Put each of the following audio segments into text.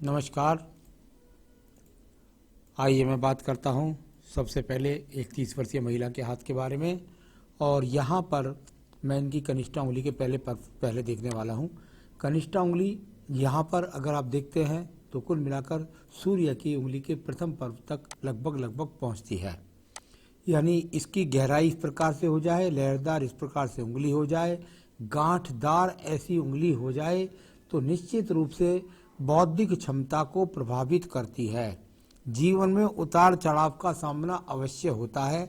नमस्कार। आइए मैं बात करता हूँ सबसे पहले एक 30 वर्षीय महिला के हाथ के बारे में। और यहाँ पर मैं इनकी कनिष्ठा उंगली के पहले देखने वाला हूँ। कनिष्ठा उंगली यहाँ पर अगर आप देखते हैं तो कुल मिलाकर सूर्य की उंगली के प्रथम पर्व तक लगभग पहुँचती है। यानी इसकी गहराई इस प्रकार से हो जाए, लहरदार इस प्रकार से उंगली हो जाए, गांठदार ऐसी उंगली हो जाए तो निश्चित रूप से बौद्धिक क्षमता को प्रभावित करती है। जीवन में उतार चढ़ाव का सामना अवश्य होता है।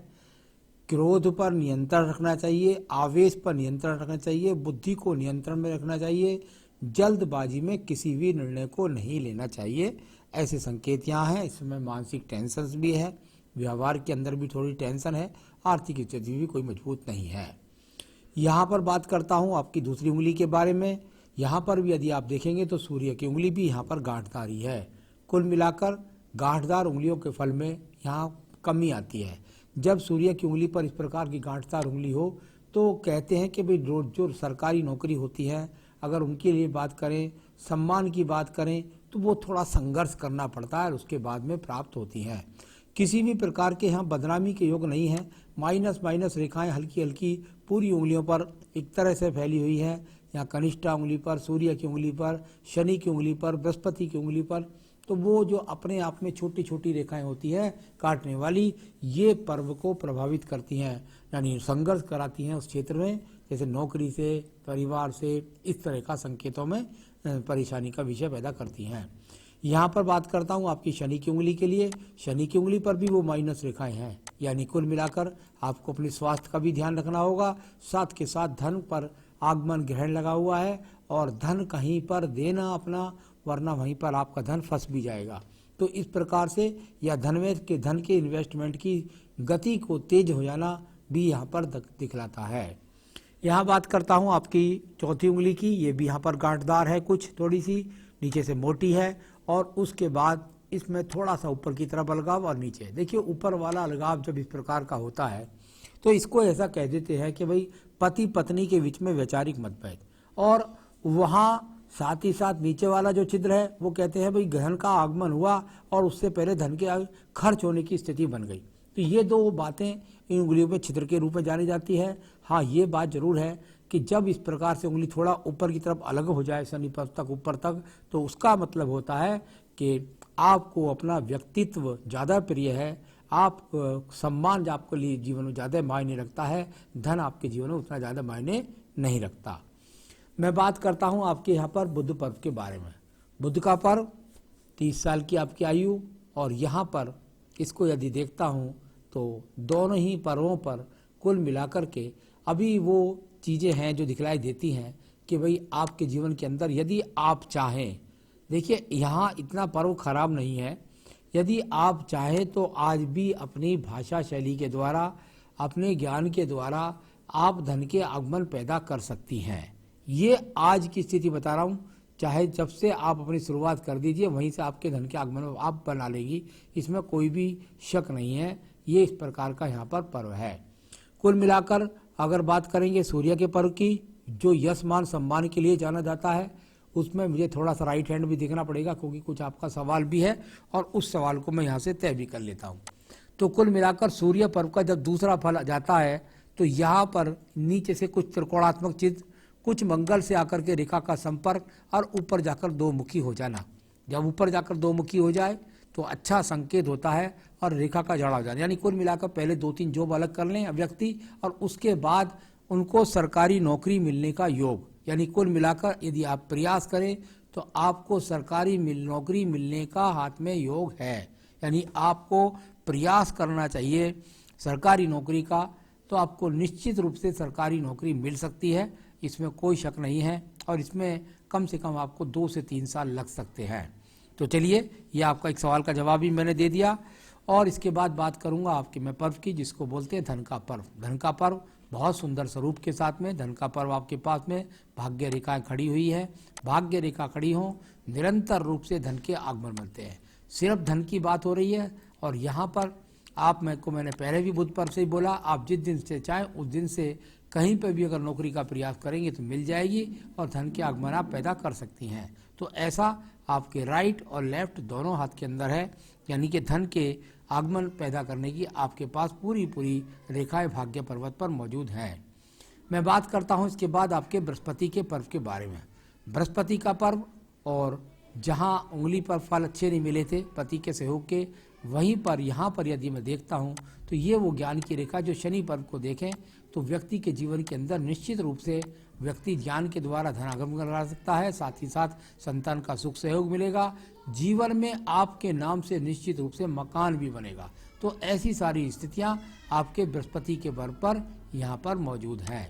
क्रोध पर नियंत्रण रखना चाहिए, आवेश पर नियंत्रण रखना चाहिए, बुद्धि को नियंत्रण में रखना चाहिए, जल्दबाजी में किसी भी निर्णय को नहीं लेना चाहिए। ऐसे संकेत यहाँ हैं। इसमें मानसिक टेंशन भी है, व्यवहार के अंदर भी थोड़ी टेंशन है, आर्थिक स्थिति भी कोई मजबूत नहीं है। यहाँ पर बात करता हूँ आपकी दूसरी उंगली के बारे में। यहाँ पर भी यदि आप देखेंगे तो सूर्य की उंगली भी यहाँ पर गांठदार ही है। कुल मिलाकर गांठदार उंगलियों के फल में यहाँ कमी आती है। जब सूर्य की उंगली पर इस प्रकार की गांठदार उंगली हो तो कहते हैं कि भाई जो सरकारी नौकरी होती है, अगर उनके लिए बात करें, सम्मान की बात करें, तो वो थोड़ा संघर्ष करना पड़ता है, उसके बाद में प्राप्त होती हैं। किसी भी प्रकार के यहाँ बदनामी के योग नहीं है। माइनस माइनस रेखाएं हल्की हल्की पूरी उंगलियों पर एक तरह से फैली हुई है। यहाँ कनिष्ठा उंगली पर, सूर्य की उंगली पर, शनि की उंगली पर, बृहस्पति की उंगली पर, तो वो जो अपने आप में छोटी छोटी रेखाएं होती हैं काटने वाली, ये पर्व को प्रभावित करती हैं, यानी संघर्ष कराती हैं उस क्षेत्र में, जैसे नौकरी से, परिवार से, इस तरह का संकेतों में परेशानी का विषय पैदा करती हैं। यहाँ पर बात करता हूँ आपकी शनि की उंगली के लिए। शनि की उंगली पर भी वो माइनस रेखाएं हैं। यानी कुल मिलाकर आपको अपने स्वास्थ्य का भी ध्यान रखना होगा, साथ के साथ धन पर आगमन ग्रहण लगा हुआ है और धन कहीं पर देना अपना, वरना वहीं पर आपका धन फंस भी जाएगा। तो इस प्रकार से या धन के इन्वेस्टमेंट की गति को तेज हो जाना भी यहाँ पर दिखलाता है। यहाँ बात करता हूँ आपकी चौथी उंगली की। ये भी यहाँ पर गांठदार है, कुछ थोड़ी सी नीचे से मोटी है, और उसके बाद इसमें थोड़ा सा ऊपर की तरफ अलगाव और नीचे। देखिए ऊपर वाला अलगाव जब इस प्रकार का होता है तो इसको ऐसा कह देते हैं कि भाई पति पत्नी के बीच में वैचारिक मतभेद, और वहाँ साथ ही साथ नीचे वाला जो छिद्र है वो कहते हैं भाई धन का आगमन हुआ और उससे पहले धन के खर्च होने की स्थिति बन गई। तो ये दो बातें इन उंगलियों में छिद्र के रूप में जानी जाती है। हाँ, ये बात जरूर है कि जब इस प्रकार से उंगली थोड़ा ऊपर की तरफ अलग हो जाए, शनि पर्व तक ऊपर तक, तो उसका मतलब होता है कि आपको अपना व्यक्तित्व ज़्यादा प्रिय है, आप सम्मान आपके लिए जीवन में ज़्यादा मायने रखता है, धन आपके जीवन में उतना ज़्यादा मायने नहीं रखता। मैं बात करता हूँ आपके यहाँ पर बुध पर्व के बारे में। बुध का पर्व 30 साल की आपकी आयु, और यहाँ पर इसको यदि देखता हूँ तो दोनों ही पर्वों पर कुल मिलाकर के अभी वो चीज़ें हैं जो दिखलाई देती हैं कि भाई आपके जीवन के अंदर यदि आप चाहें, देखिए यहाँ इतना पर्व खराब नहीं है, यदि आप चाहें तो आज भी अपनी भाषा शैली के द्वारा, अपने ज्ञान के द्वारा आप धन के आगमन पैदा कर सकती हैं। ये आज की स्थिति बता रहा हूँ, चाहे जब से आप अपनी शुरुआत कर दीजिए वहीं से आपके धन के आगमन आप बना लेगी, इसमें कोई भी शक नहीं है। ये इस प्रकार का यहाँ पर पर्व है। कुल मिलाकर अगर बात करेंगे सूर्य के पर्व की, जो यश मान सम्मान के लिए जाना जाता है, उसमें मुझे थोड़ा सा राइट हैंड भी देखना पड़ेगा क्योंकि कुछ आपका सवाल भी है और उस सवाल को मैं यहाँ से तय भी कर लेता हूँ। तो कुल मिलाकर सूर्य पर्व का जब दूसरा फल जाता है तो यहाँ पर नीचे से कुछ त्रिकोणात्मक चित्र, कुछ मंगल से आकर के रेखा का संपर्क और ऊपर जाकर दो मुखी हो जाना। जब ऊपर जाकर दो मुखी हो जाए तो अच्छा संकेत होता है, और रेखा का जड़ा हो जाना। यानी कुल मिलाकर पहले 2-3 जॉब अलग कर लें व्यक्ति, और उसके बाद उनको सरकारी नौकरी मिलने का योग। यानी कुल मिलाकर यदि आप प्रयास करें तो आपको सरकारी नौकरी मिलने का हाथ में योग है। यानी आपको प्रयास करना चाहिए सरकारी नौकरी का, तो आपको निश्चित रूप से सरकारी नौकरी मिल सकती है, इसमें कोई शक नहीं है। और इसमें कम से कम आपको 2 से 3 साल लग सकते हैं। तो चलिए, ये आपका एक सवाल का जवाब भी मैंने दे दिया। और इसके बाद बात करूंगा आपके मैं पर्व की, जिसको बोलते हैं धन का पर्व। धन का पर्व बहुत सुंदर स्वरूप के साथ में धन का पर्व आपके पास में भाग्य रेखाएं खड़ी हुई है। भाग्य रेखा खड़ी हो, निरंतर रूप से धन के आगमन मिलते हैं। सिर्फ धन की बात हो रही है, और यहाँ पर मैंने पहले भी बुध पर्व से ही बोला, आप जिस दिन से चाहें उस दिन से कहीं पर भी अगर नौकरी का प्रयास करेंगे तो मिल जाएगी, और धन के आगमन आप पैदा कर सकती हैं। तो ऐसा आपके राइट और लेफ्ट दोनों हाथ के अंदर है, यानी कि धन के आगमन पैदा करने की आपके पास पूरी पूरी रेखाएं भाग्य पर्वत पर मौजूद हैं। मैं बात करता हूं इसके बाद आपके बृहस्पति के पर्व के बारे में। बृहस्पति का पर्व, और जहां उंगली पर फल अच्छे नहीं मिले थे पति के सहयोग के, वहीं पर यहाँ पर यदि मैं देखता हूँ तो ये वो ज्ञान की रेखा जो शनि पर्व को देखें तो व्यक्ति के जीवन के अंदर निश्चित रूप से व्यक्ति ज्ञान के द्वारा धनागम करा सकता है, साथ ही साथ संतान का सुख सहयोग मिलेगा, जीवन में आपके नाम से निश्चित रूप से मकान भी बनेगा। तो ऐसी सारी स्थितियां आपके बृहस्पति के पर्व पर यहाँ पर मौजूद हैं।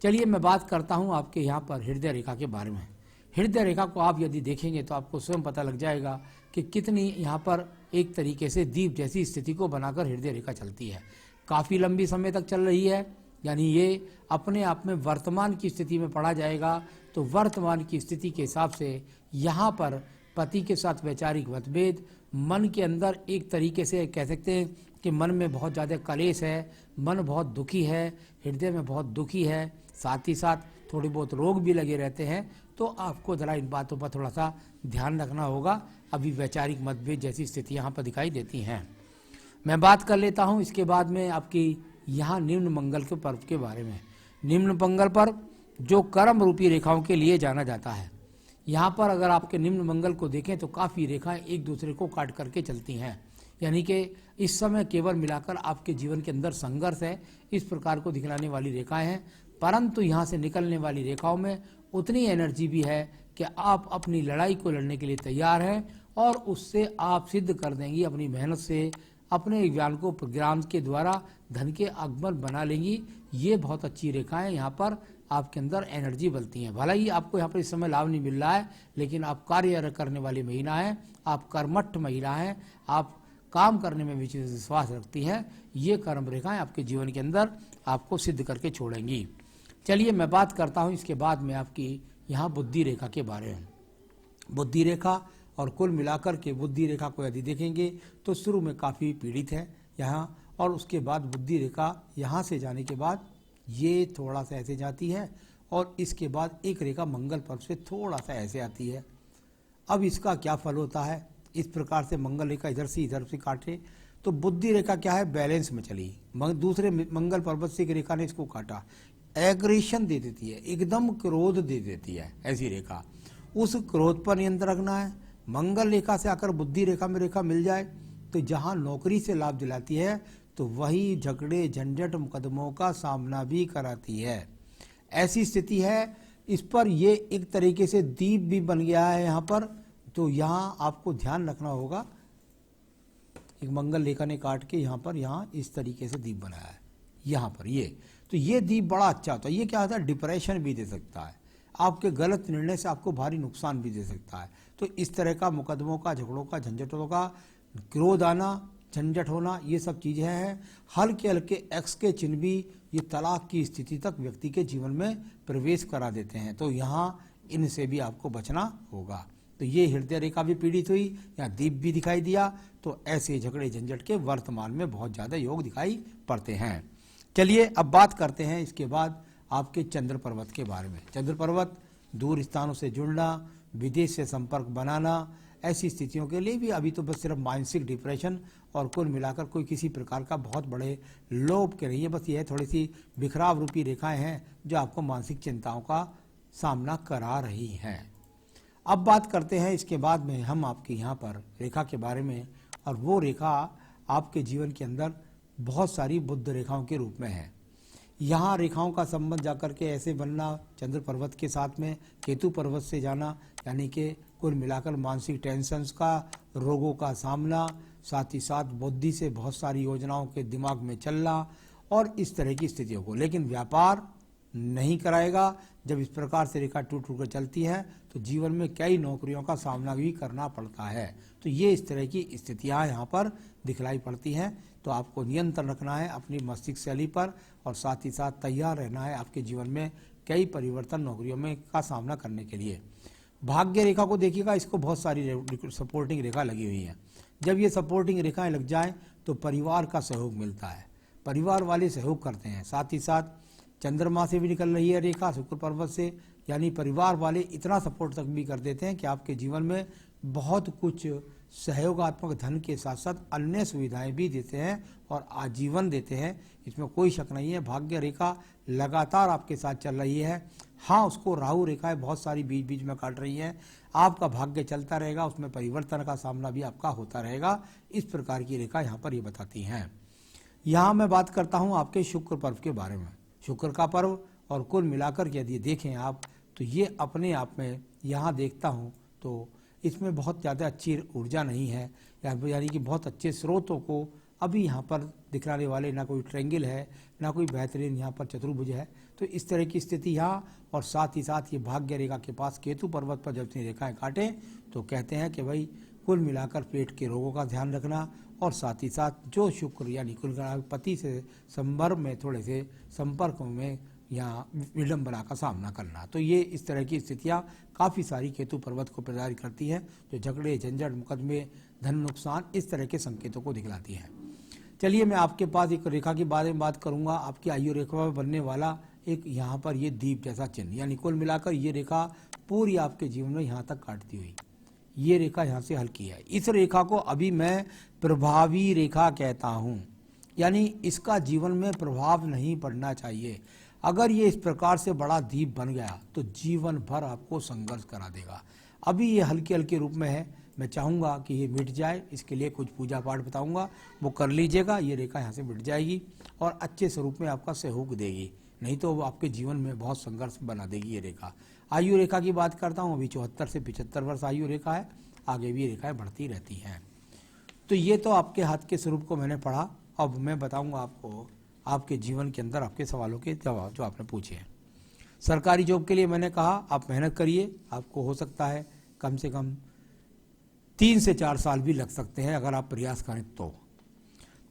चलिए मैं बात करता हूँ आपके यहाँ पर हृदय रेखा के बारे में। हृदय रेखा को आप यदि देखेंगे तो आपको स्वयं पता लग जाएगा कि कितनी यहाँ पर एक तरीके से दीप जैसी स्थिति को बनाकर हृदय रेखा चलती है, काफ़ी लंबी समय तक चल रही है। यानी ये अपने आप में वर्तमान की स्थिति में पढ़ा जाएगा तो वर्तमान की स्थिति के हिसाब से यहाँ पर पति के साथ वैचारिक मतभेद, मन के अंदर एक तरीके से कह सकते हैं कि मन में बहुत ज़्यादा कलेश है, मन बहुत दुखी है, हृदय में बहुत दुखी है, साथ ही साथ थोड़ी बहुत रोग भी लगे रहते हैं। तो आपको ज़रा इन बातों पर थोड़ा सा ध्यान रखना होगा। अभी वैचारिक मतभेद जैसी स्थिति यहाँ पर दिखाई देती हैं। मैं बात कर लेता हूँ इसके बाद में आपकी यहाँ निम्न मंगल के पर्व के बारे में। निम्न मंगल पर्व जो कर्म रूपी रेखाओं के लिए जाना जाता है, यहाँ पर अगर आपके निम्न मंगल को देखें तो काफ़ी रेखाएं एक दूसरे को काट करके चलती हैं, यानी कि इस समय केवल मिलाकर आपके जीवन के अंदर संघर्ष है, इस प्रकार को दिखलाने वाली रेखाएं हैं। परंतु यहाँ से निकलने वाली रेखाओं में उतनी एनर्जी भी है कि आप अपनी लड़ाई को लड़ने के लिए तैयार हैं और उससे आप सिद्ध कर देंगी, अपनी मेहनत से अपने ज्ञान को ज्ञान के द्वारा धन के आगमन बना लेंगी। ये बहुत अच्छी रेखाएं यहाँ पर आपके अंदर एनर्जी बलती हैं। भला ही आपको यहाँ पर इस समय लाभ नहीं मिल रहा है, लेकिन आप कार्य करने वाली महिला हैं, आप कर्मठ महिला हैं, आप काम करने में विश्वास रखती हैं। ये कर्म रेखाएं आपके जीवन के अंदर आपको सिद्ध करके छोड़ेंगी। चलिए मैं बात करता हूँ इसके बाद में आपकी यहाँ बुद्धि रेखा के बारे में। बुद्धि रेखा और कुल मिलाकर के बुद्धि रेखा को यदि देखेंगे तो शुरू में काफ़ी पीड़ित है यहाँ, और उसके बाद बुद्धि रेखा यहाँ से जाने के बाद ये थोड़ा सा ऐसे जाती है और इसके बाद एक रेखा मंगल पर्व से थोड़ा सा ऐसे आती है। अब इसका क्या फल होता है, इस प्रकार से मंगल रेखा इधर से काटे तो बुद्धि रेखा क्या है, बैलेंस में चली। दूसरे मंगल पर्वत से एक रेखा ने इसको काटा, एग्रेशन दे देती है, एकदम क्रोध दे देती है ऐसी रेखा। उस क्रोध पर नियंत्रण रखना है। मंगल रेखा से आकर बुद्धि रेखा में रेखा मिल जाए तो जहां नौकरी से लाभ दिलाती है तो वही झगड़े झंझट मुकदमों का सामना भी कराती है, ऐसी स्थिति है। इस पर ये एक तरीके से दीप भी बन गया है यहाँ पर। तो यहाँ आपको ध्यान रखना होगा, एक मंगल रेखा ने काट के यहाँ इस तरीके से दीप बनाया है यहाँ पर ये। तो ये दीप बड़ा अच्छा होता है। ये क्या होता है, डिप्रेशन भी दे सकता है, आपके गलत निर्णय से आपको भारी नुकसान भी दे सकता है। तो इस तरह का मुकदमों का, झगड़ों का, झंझटों का, क्रोध आना, झंझट होना, ये सब चीज़ें हैं। हल्के हल्के एक्स के चिन्ह भी ये तलाक की स्थिति तक व्यक्ति के जीवन में प्रवेश करा देते हैं। तो यहाँ इनसे भी आपको बचना होगा। तो ये हृदय रेखा भी पीड़ित हुई, यहाँ दीप भी दिखाई दिया। तो ऐसे झगड़े झंझट के वर्तमान में बहुत ज़्यादा योग दिखाई पड़ते हैं। चलिए अब बात करते हैं इसके बाद आपके चंद्र पर्वत के बारे में। चंद्र पर्वत दूर स्थानों से जुड़ना, विदेश से संपर्क बनाना, ऐसी स्थितियों के लिए भी अभी तो बस सिर्फ मानसिक डिप्रेशन और कुल मिलाकर कोई किसी प्रकार का बहुत बड़े लोभ के नहीं है। बस यह थोड़ी सी बिखराव रूपी रेखाएं हैं जो आपको मानसिक चिंताओं का सामना करा रही हैं। अब बात करते हैं इसके बाद में हम आपके यहाँ पर रेखा के बारे में, और वो रेखा आपके जीवन के अंदर बहुत सारी बुद्ध रेखाओं के रूप में है। यहाँ रेखाओं का संबंध जाकर के ऐसे बनना, चंद्र पर्वत के साथ में केतु पर्वत से जाना, यानी कि कुल मिलाकर मानसिक टेंशन्स का, रोगों का सामना, साथ ही साथ बुद्धि से बहुत सारी योजनाओं के दिमाग में चलना और इस तरह की स्थितियों को। लेकिन व्यापार नहीं कराएगा। जब इस प्रकार से रेखा टूट टूट कर चलती है तो जीवन में कई नौकरियों का सामना भी करना पड़ता है। तो ये इस तरह की स्थितियाँ यहाँ पर दिखलाई पड़ती हैं। तो आपको नियंत्रण रखना है अपनी मस्तिष्क शैली पर, और साथ ही साथ तैयार रहना है आपके जीवन में कई परिवर्तन नौकरियों में का सामना करने के लिए। भाग्य रेखा को देखिएगा, इसको बहुत सारी सपोर्टिंग रेखा लगी हुई है। जब ये सपोर्टिंग रेखाएं लग जाएं तो परिवार का सहयोग मिलता है, परिवार वाले सहयोग करते हैं। साथ ही साथ चंद्रमा से भी निकल रही है रेखा, शुक्र पर्वत से, यानी परिवार वाले इतना सपोर्ट तक भी कर देते हैं कि आपके जीवन में बहुत कुछ सहयोगात्मक धन के साथ साथ अन्य सुविधाएं भी देते हैं और आजीवन देते हैं, इसमें कोई शक नहीं है। भाग्य रेखा लगातार आपके साथ चल रही है। हाँ, उसको राहु रेखाएं बहुत सारी बीच बीच में काट रही हैं। आपका भाग्य चलता रहेगा, उसमें परिवर्तन का सामना भी आपका होता रहेगा। इस प्रकार की रेखा यहाँ पर ये बताती हैं। यहाँ मैं बात करता हूँ आपके शुक्र पर्व के बारे में। शुक्र का पर्व और कुल मिलाकर यदि देखें आप तो ये अपने आप में यहाँ देखता हूँ तो इसमें बहुत ज़्यादा अच्छी ऊर्जा नहीं है, यानी कि बहुत अच्छे स्रोतों को अभी यहाँ पर दिखलाने वाले ना कोई ट्रेंगल है, ना कोई बेहतरीन यहाँ पर चतुर्भुज है। तो इस तरह की स्थिति यहाँ, और साथ ही साथ ये भाग्य रेखा के पास केतु पर्वत पर जब इतनी रेखाएं काटें तो कहते हैं कि भाई कुल मिलाकर पेट के रोगों का ध्यान रखना, और साथ ही साथ जो शुक्र यानी कुल पति से संपर्क में थोड़े से संपर्क में यहाँ विडंबना का सामना करना। तो ये इस तरह की स्थितियाँ काफ़ी सारी केतु पर्वत को प्रदान करती है, जो झगड़े, झंझट, मुकदमे, धन नुकसान इस तरह के संकेतों को दिखलाती है। चलिए मैं आपके पास एक रेखा के बारे में बात करूंगा। आपकी आयु रेखा में बनने वाला एक यहाँ पर ये दीप जैसा चिन्ह, यानी कुल मिलाकर ये रेखा पूरी आपके जीवन में यहाँ तक काटती हुई ये रेखा यहाँ से हल्की है। इस रेखा को अभी मैं प्रभावी रेखा कहता हूँ, यानी इसका जीवन में प्रभाव नहीं पड़ना चाहिए। अगर ये इस प्रकार से बड़ा दीप बन गया तो जीवन भर आपको संघर्ष करा देगा। अभी ये हल्के हल्के रूप में है, मैं चाहूँगा कि ये मिट जाए, इसके लिए कुछ पूजा पाठ बताऊँगा, वो कर लीजिएगा। ये रेखा यहाँ से मिट जाएगी और अच्छे स्वरूप में आपका सहयोग देगी, नहीं तो वो आपके जीवन में बहुत संघर्ष बना देगी ये रेखा। आयु रेखा की बात करता हूँ, अभी 74 से 75 वर्ष आयु रेखा है, आगे भी रेखाएं बढ़ती रहती हैं। तो ये तो आपके हाथ के स्वरूप को मैंने पढ़ा। अब मैं बताऊँगा आपको आपके जीवन के अंदर आपके सवालों के जवाब जो आपने पूछे हैं। सरकारी जॉब के लिए मैंने कहा आप मेहनत करिए, आपको हो सकता है कम से कम 3 से 4 साल भी लग सकते हैं अगर आप प्रयास करें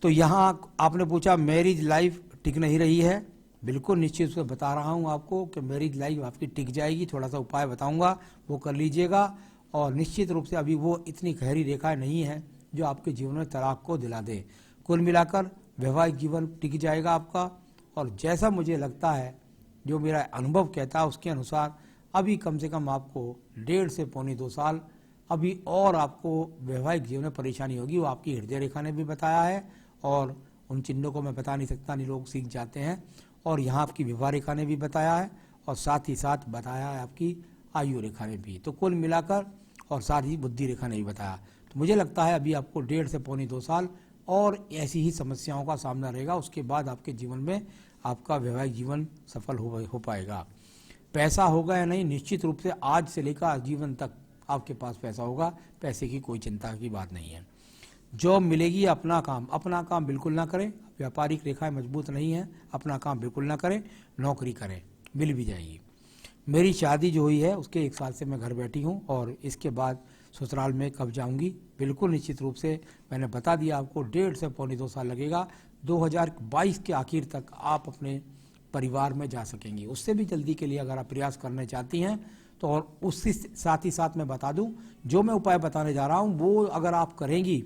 तो यहाँ आपने पूछा मैरिज लाइफ टिक नहीं रही है। बिल्कुल निश्चित से बता रहा हूँ आपको कि मैरिज लाइफ आपकी टिक जाएगी। थोड़ा सा उपाय बताऊँगा, वो कर लीजिएगा। और निश्चित रूप से अभी वो इतनी गहरी रेखाएं नहीं है जो आपके जीवन में तलाक को दिला दे। कुल मिलाकर वैवाहिक जीवन टिक जाएगा आपका। और जैसा मुझे लगता है, जो मेरा अनुभव कहता है उसके अनुसार अभी कम से कम आपको 1.5 से पौने 2 साल अभी और आपको वैवाहिक जीवन में परेशानी होगी। वो आपकी हृदय रेखा ने भी बताया है, और उन चिन्हों को मैं बता नहीं सकता, नहीं लोग सीख जाते हैं। और यहाँ आपकी विवाह रेखा ने भी बताया है, और साथ ही साथ बताया है आपकी आयु रेखा ने भी। तो कुल मिलाकर और साथ ही बुद्धि रेखा ने भी बताया। तो मुझे लगता है अभी आपको 1.5 से पौने 2 साल और ऐसी ही समस्याओं का सामना रहेगा। उसके बाद आपके जीवन में आपका वैवाहिक जीवन सफल हो पाएगा। पैसा होगा या नहीं, निश्चित रूप से आज से लेकर आजीवन तक आपके पास पैसा होगा, पैसे की कोई चिंता की बात नहीं है। जॉब मिलेगी, अपना काम बिल्कुल ना करें। व्यापारिक रेखाएं मजबूत नहीं है, अपना काम बिल्कुल ना करें, नौकरी करें, मिल भी जाएगी। मेरी शादी जो हुई है उसके 1 साल से मैं घर बैठी हूँ, और इसके बाद ससुराल में कब जाऊंगी बिल्कुल निश्चित रूप से मैंने बता दिया आपको 1.5 से पौने 2 साल लगेगा। 2022 के आखिर तक आप अपने परिवार में जा सकेंगी। उससे भी जल्दी के लिए अगर आप प्रयास करना चाहती हैं तो, और उसके साथ ही साथ मैं बता दूं, जो मैं उपाय बताने जा रहा हूं वो अगर आप करेंगी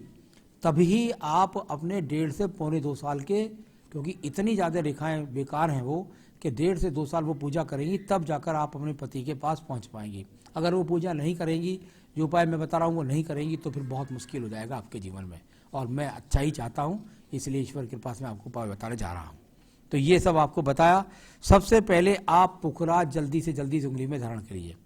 तभी आप अपने 1.5 से पौने 2 साल के, क्योंकि इतनी ज़्यादा रेखाएं बेकार हैं वो कि 1.5 से 2 साल वो पूजा करेंगी, तब जाकर आप अपने पति के पास पहुंच पाएंगी। अगर वो पूजा नहीं करेंगी, जो उपाय मैं बता रहा हूँ वो नहीं करेंगी, तो फिर बहुत मुश्किल हो जाएगा आपके जीवन में। और मैं अच्छा ही चाहता हूँ, इसलिए ईश्वर के पास मैं आपको उपाय बताने जा रहा हूँ। तो ये सब आपको बताया। सबसे पहले आप पुखराज जल्दी से जल्दी उंगली में धारण करिए।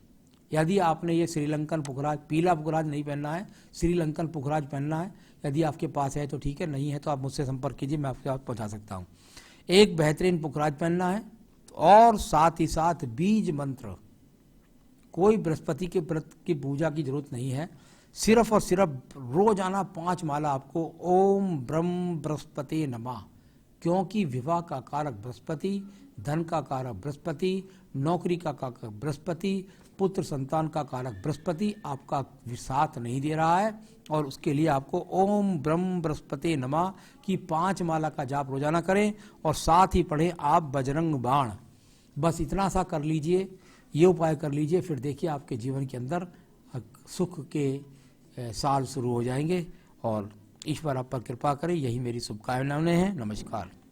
यदि आपने ये श्रीलंकन पुखराज, पीला पुखराज नहीं पहनना है, श्रीलंकन पुखराज पहनना है। यदि आपके पास है तो ठीक है, नहीं है तो आप मुझसे संपर्क कीजिए, मैं आपके पास पहुँचा सकता हूँ। एक बेहतरीन पुखराज पहनना है, और साथ ही साथ बीज मंत्र, कोई बृहस्पति के व्रत की पूजा की जरूरत नहीं है। सिर्फ और सिर्फ रोजाना 5 माला आपको ओम ब्रह्म बृहस्पति नमः, क्योंकि विवाह का कारक बृहस्पति, धन का कारक बृहस्पति, नौकरी का कारक बृहस्पति, पुत्र संतान का कारक बृहस्पति आपका साथ नहीं दे रहा है। और उसके लिए आपको ओम ब्रह्म बृहस्पति नमः की 5 माला का जाप रोजाना करें, और साथ ही पढ़ें आप बजरंग बाण। बस इतना सा कर लीजिए, ये उपाय कर लीजिए, फिर देखिए आपके जीवन के अंदर सुख के साल शुरू हो जाएंगे, और ईश्वर आप पर कृपा करे। यही मेरी शुभकामनाएं हैं। नमस्कार।